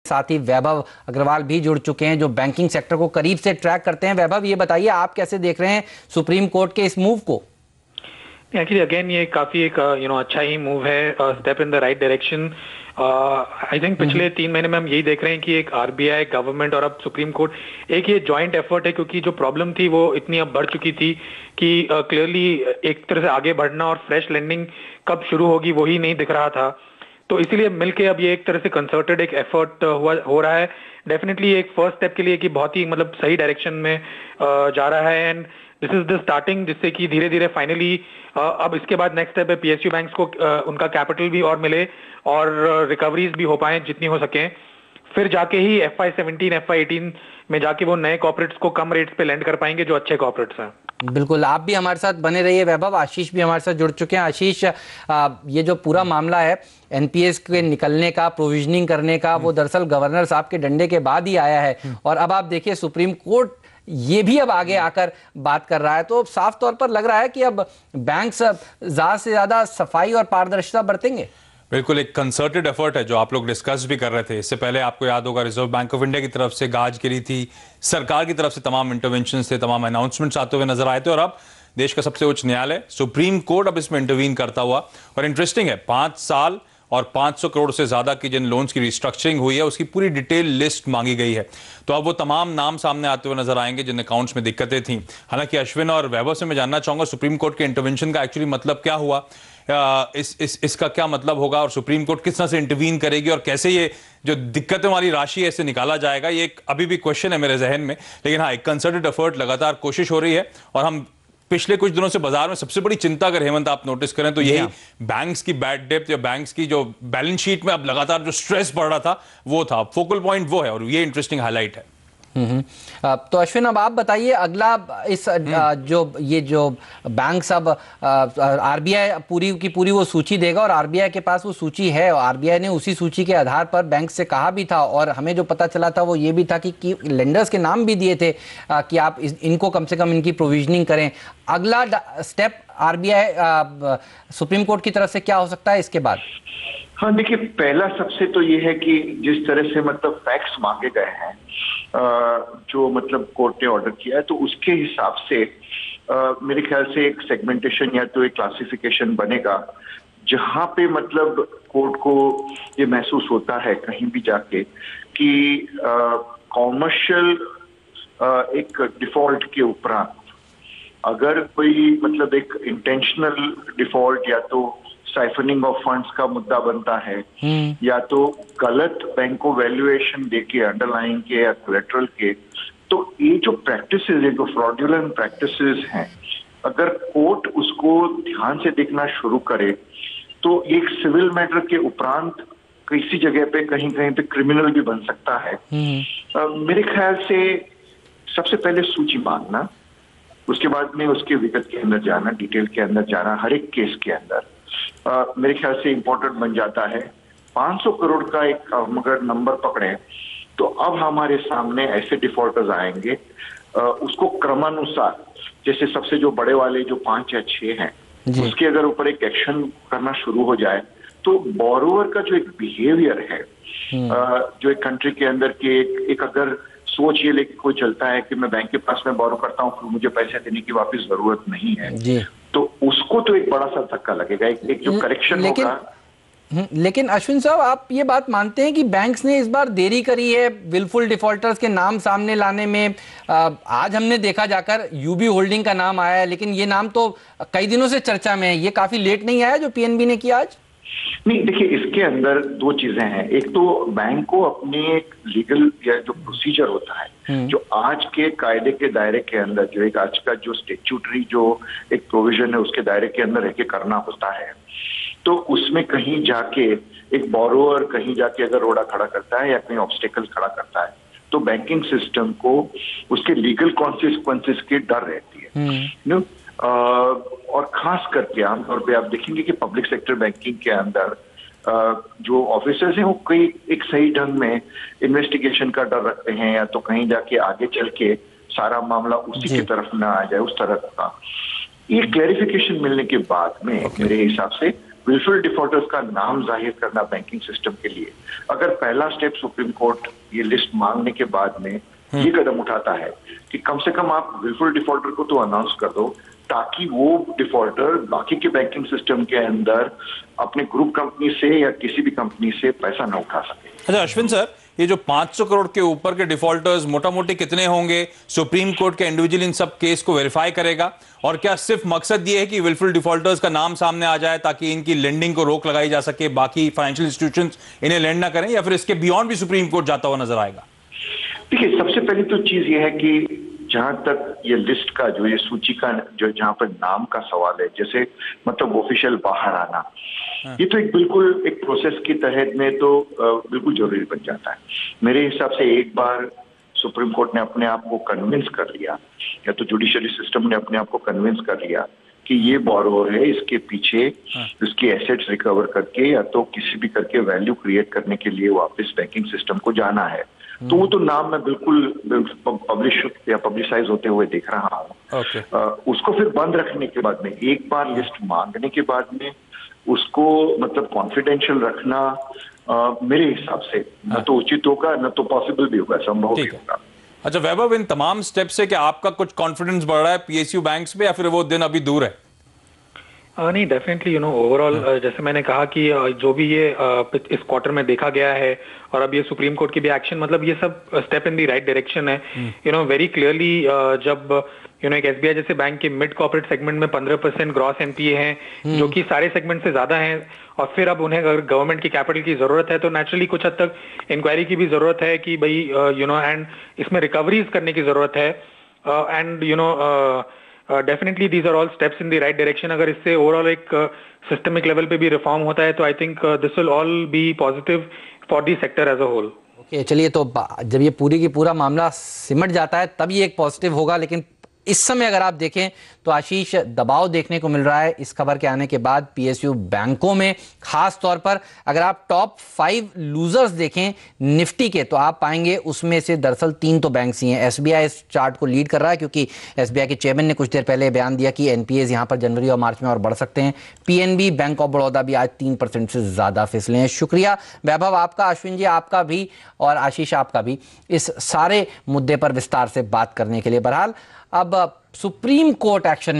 साथ ही वैभव अग्रवाल भी जुड़ चुके हैं जो बैंकिंग सेक्टर को करीब से ट्रैक करते हैं। वैभव, ये बताइए आप कैसे देख रहे हैं सुप्रीम कोर्ट के इस मूव को? एक्चुअली अगेन ये काफी एक अच्छा ही मूव है, step in the right direction. I think पिछले 3 महीने में हम यही देख रहे हैं कि एक आरबीआई, गवर्नमेंट और अब सुप्रीम कोर्ट एक ये जॉइंट एफर्ट है, क्योंकि जो प्रॉब्लम थी वो इतनी अब बढ़ चुकी थी कि क्लियरली एक तरह से आगे बढ़ना और फ्रेश लैंडिंग कब शुरू होगी वही नहीं दिख रहा था। तो इसीलिए मिलके अब ये एक तरह से कंसर्टेड एक एफर्ट हो रहा है। डेफिनेटली एक फर्स्ट स्टेप के लिए कि बहुत ही मतलब सही डायरेक्शन में जा रहा है, and this is the starting, जिससे कि धीरे धीरे फाइनली अब इसके बाद नेक्स्ट स्टेप है पीएसयू बैंक्स को उनका कैपिटल भी और मिले और रिकवरीज भी हो पाए जितनी हो सके, फिर जाके ही FY17 FY18 में जाके वो नए कॉर्पोरेट्स को कम रेट्स पे लेंड कर पाएंगे जो अच्छे कॉर्पोरेट्स हैं। बिल्कुल, आप भी हमारे साथ बने रहिए। वैभव, आशीष भी हमारे साथ जुड़ चुके हैं। आशीष, ये जो पूरा मामला है एनपीएस के निकलने का, प्रोविजनिंग करने का, वो दरअसल गवर्नर साहब के डंडे के बाद ही आया है, और अब आप देखिए सुप्रीम कोर्ट ये भी अब आगे आकर बात कर रहा है। तो साफ तौर पर लग रहा है कि अब बैंक्स ज्यादा से ज्यादा सफाई और पारदर्शिता बरतेंगे। बिल्कुल, एक कंसर्टेड एफर्ट है जो आप लोग डिस्कस भी कर रहे थे। इससे पहले आपको याद होगा रिजर्व बैंक ऑफ इंडिया की तरफ से गाज गिरी थी, सरकार की तरफ से तमाम इंटरवेंशन थे, तमाम अनाउंसमेंट्स आते हुए नजर आए थे, और अब देश का सबसे उच्च न्यायालय सुप्रीम कोर्ट अब इसमें इंटरवीन करता हुआ। और इंटरेस्टिंग है, 5 साल और 500 करोड़ से ज्यादा की जिन लोन्स की रिस्ट्रक्चरिंग हुई है उसकी पूरी डिटेल लिस्ट मांगी गई है। तो अब वो तमाम नाम सामने आते हुए नजर आएंगे जिन अकाउंट्स में दिक्कतें थी। हालांकि अश्विन और वैभव से मैं जानना चाहूंगा सुप्रीम कोर्ट के इंटरवेंशन का एक्चुअली मतलब क्या हुआ, इसका क्या मतलब होगा, और सुप्रीम कोर्ट किस तरह से इंटरवीन करेगी और कैसे ये जो दिक्कतों वाली राशि है इसे निकाला जाएगा, ये एक अभी भी क्वेश्चन है मेरे जहन में। लेकिन हाँ, एक कंसर्टेड एफर्ट, लगातार कोशिश हो रही है। और हम पिछले कुछ दिनों से बाजार में सबसे बड़ी चिंता अगर हेमंत आप नोटिस करें तो यही बैंक्स की बैड डेप्थ या बैंक्स की जो बैलेंस शीट में अब लगातार जो स्ट्रेस बढ़ रहा था वो था, फोकल पॉइंट वो है, और ये इंटरेस्टिंग हाईलाइट है। तो अश्विन, अब आप बताइए अगला इस जो बैंक सब आरबीआई पूरी की पूरी वो सूची देगा, और आरबीआई के पास वो सूची है, और आरबीआई ने उसी सूची के आधार पर बैंक से कहा भी था, और हमें जो पता चला था वो ये भी था कि लेंडर्स के नाम भी दिए थे कि आप इनको कम से कम इनकी प्रोविजनिंग करें। अगला स्टेप आरबीआई सुप्रीम कोर्ट की तरफ से क्या हो सकता है इसके बाद? हाँ, देखिए, पहला सबसे तो ये है कि जिस तरह से मतलब फैक्ट्स मांगे गए हैं, जो मतलब कोर्ट ने ऑर्डर किया है, तो उसके हिसाब से मेरे ख्याल से एक सेगमेंटेशन या तो एक क्लासिफिकेशन बनेगा जहां पे मतलब कोर्ट को ये महसूस होता है कहीं भी जाके कि कॉमर्शियल एक डिफॉल्ट के उपरांत अगर कोई मतलब एक इंटेंशनल डिफॉल्ट या तो साइफनिंग ऑफ फंड्स का मुद्दा बनता है, या तो गलत बैंक को वैल्यूएशन देके अंडरलाइन के या कोलेटरल के, तो ये जो प्रैक्टिसेस है, जो फ्रॉडुलेंट प्रैक्टिसेस हैं, अगर कोर्ट उसको ध्यान से देखना शुरू करे तो एक सिविल मैटर के उपरांत किसी जगह पे कहीं कहीं पे क्रिमिनल भी बन सकता है। मेरे ख्याल से सबसे पहले सूची मांगना, उसके बाद में उसके विगत के अंदर जाना, डिटेल के अंदर जाना, हर एक केस के अंदर मेरे ख्याल से इंपॉर्टेंट बन जाता है। 500 करोड़ का एक अगर नंबर पकड़े तो अब हमारे सामने ऐसे डिफॉल्टर्स आएंगे, उसको क्रमानुसार, जैसे सबसे जो बड़े वाले जो 5 या 6 हैं उसके अगर ऊपर एक एक्शन करना शुरू हो जाए तो बोरोवर का जो एक बिहेवियर है, जो एक कंट्री के अंदर के एक अगर सोच ये लेके कोई चलता है कि मैं बैंक के पास में बोरो करता हूँ फिर मुझे पैसे देने की वापस जरूरत नहीं है, तो उसको तो एक बड़ा सा धक्का लगेगा, एक जो करेक्शन होगा। लेकिन अश्विन साहब, आप ये बात मानते हैं कि बैंक्स ने इस बार देरी करी है विलफुल डिफॉल्टर्स के नाम सामने लाने में? आज हमने देखा जाकर यूबी होल्डिंग का नाम आया है, लेकिन ये नाम तो कई दिनों से चर्चा में है, ये काफी लेट नहीं आया जो पीएनबी ने किया आज? नहीं, देखिए, इसके अंदर 2 चीजें हैं। एक तो बैंक को अपने एक लीगल या जो प्रोसीजर होता है, जो आज के कायदे के दायरे के अंदर, जो एक आज का जो स्टेच्यूटरी जो एक प्रोविजन है उसके दायरे के अंदर रह के करना होता है, तो उसमें कहीं जाके एक बोरोअर कहीं जाके अगर रोड़ा खड़ा करता है या कहीं ऑब्स्टेकल खड़ा करता है तो बैंकिंग सिस्टम को उसके लीगल कॉन्सिक्वेंसेस की डर रहती है। और खास करके आमतौर पे आप देखेंगे कि पब्लिक सेक्टर बैंकिंग के अंदर जो ऑफिसर्स हैं वो कई एक सही ढंग में इन्वेस्टिगेशन का डर रखते हैं, या तो कहीं जाके आगे चल के सारा मामला उसी की तरफ ना आ जाए, उस तरह का। ये क्लैरिफिकेशन मिलने के बाद में मेरे हिसाब से विलफुल डिफॉल्टर्स का नाम जाहिर करना बैंकिंग सिस्टम के लिए, अगर पहला स्टेप सुप्रीम कोर्ट ये लिस्ट मांगने के बाद में ये कदम उठाता है कि कम से कम आप विलफुल डिफॉल्टर को तो अनाउंस कर दो, ताकि वो डिफॉल्टर बाकी के बैंकिंग सिस्टम के अंदर अपने ग्रुप कंपनी से या किसी भी कंपनी से पैसा न उठा सके। अच्छा अश्विन सर, ये जो 500 करोड़ के ऊपर के डिफॉल्टर्स मोटा मोटी कितने होंगे? सुप्रीम कोर्ट के इंडिविजुअल इन सब केस को वेरीफाई करेगा? और क्या सिर्फ मकसद ये है कि विलफुल डिफॉल्टर्स का नाम सामने आ जाए ताकि इनकी लेंडिंग को रोक लगाई जा सके, बाकी फाइनेंशियल इंस्टीट्यूशंस इन्हें लेंड ना करें, या फिर इसके बियॉन्ड भी सुप्रीम कोर्ट जाता हुआ नजर आएगा? देखिए, सबसे पहली तो चीज ये है कि जहां तक ये लिस्ट का जो ये सूची का जो जहां पर नाम का सवाल है, जैसे मतलब ऑफिशियल बाहर आना, ये तो एक बिल्कुल एक प्रोसेस की तहत में तो बिल्कुल जरूरी बन जाता है। मेरे हिसाब से एक बार सुप्रीम कोर्ट ने अपने आप को कन्विंस कर लिया, या तो जुडिशरी सिस्टम ने अपने आप को कन्विंस कर लिया कि ये बोरोवर है, इसके पीछे इसके एसेट्स रिकवर करके या तो किसी भी करके वैल्यू क्रिएट करने के लिए वापस बैंकिंग सिस्टम को जाना है, तो वो तो नाम मैं बिल्कुल पब्लिश या पब्लिसाइज होते हुए देख रहा हूँ। उसको फिर बंद रखने के बाद में, एक बार लिस्ट मांगने के बाद में उसको मतलब कॉन्फिडेंशियल रखना मेरे हिसाब से न तो उचित होगा, न तो पॉसिबल भी होगा, संभव भी होगा। अच्छा वैभव, इन तमाम स्टेप से क्या आपका कुछ कॉन्फिडेंस बढ़ रहा है पीएसयू बैंक्स पे, या फिर वो दिन अभी दूर है? नहीं, डेफिनेटली ओवरऑल जैसे मैंने कहा कि जो भी ये इस क्वार्टर में देखा गया है और अब ये सुप्रीम कोर्ट की भी एक्शन, मतलब ये सब step in the right direction है। वेरी क्लियरली जब एक एसबीआई जैसे बैंक के मिड कॉर्पोरेट सेगमेंट में 15% ग्रॉस एनपीए हैं, जो कि सारे सेगमेंट से ज्यादा हैं, और फिर अब उन्हें अगर गवर्नमेंट की कैपिटल की जरूरत है तो नेचुरली कुछ हद तक इंक्वायरी की भी जरूरत है कि भाई एंड इसमें रिकवरीज करने की जरूरत है, and definitely these are all steps in the right direction. अगर इससे ओवरऑल एक सिस्टमिक लेवल पे भी रिफॉर्म होता है तो I think this will all be positive for the sector as a whole. Okay, चलिए, तो जब ये पूरी की पूरा मामला सिमट जाता है तब ये एक पॉजिटिव होगा, लेकिन इस समय अगर आप देखें तो आशीष, दबाव देखने को मिल रहा है इस खबर के आने के बाद पीएसयू बैंकों में। खास तौर पर अगर आप टॉप 5 लूजर्स देखें निफ्टी के, तो आप पाएंगे उसमें से दरअसल 3 तो बैंक्स ही हैं। एसबीआई इस चार्ट को लीड कर रहा है क्योंकि एसबीआई के चेयरमैन ने कुछ देर पहले बयान दिया कि एनपीएज यहां पर जनवरी और मार्च में और बढ़ सकते हैं। पीएनबी, बैंक ऑफ बड़ौदा भी आज 3% से ज्यादा फिसले हैं। शुक्रिया वैभव आपका, अश्विन जी आपका भी, और आशीष आपका भी, इस सारे मुद्दे पर विस्तार से बात करने के लिए। बहरहाल अब सुप्रीम कोर्ट एक्शन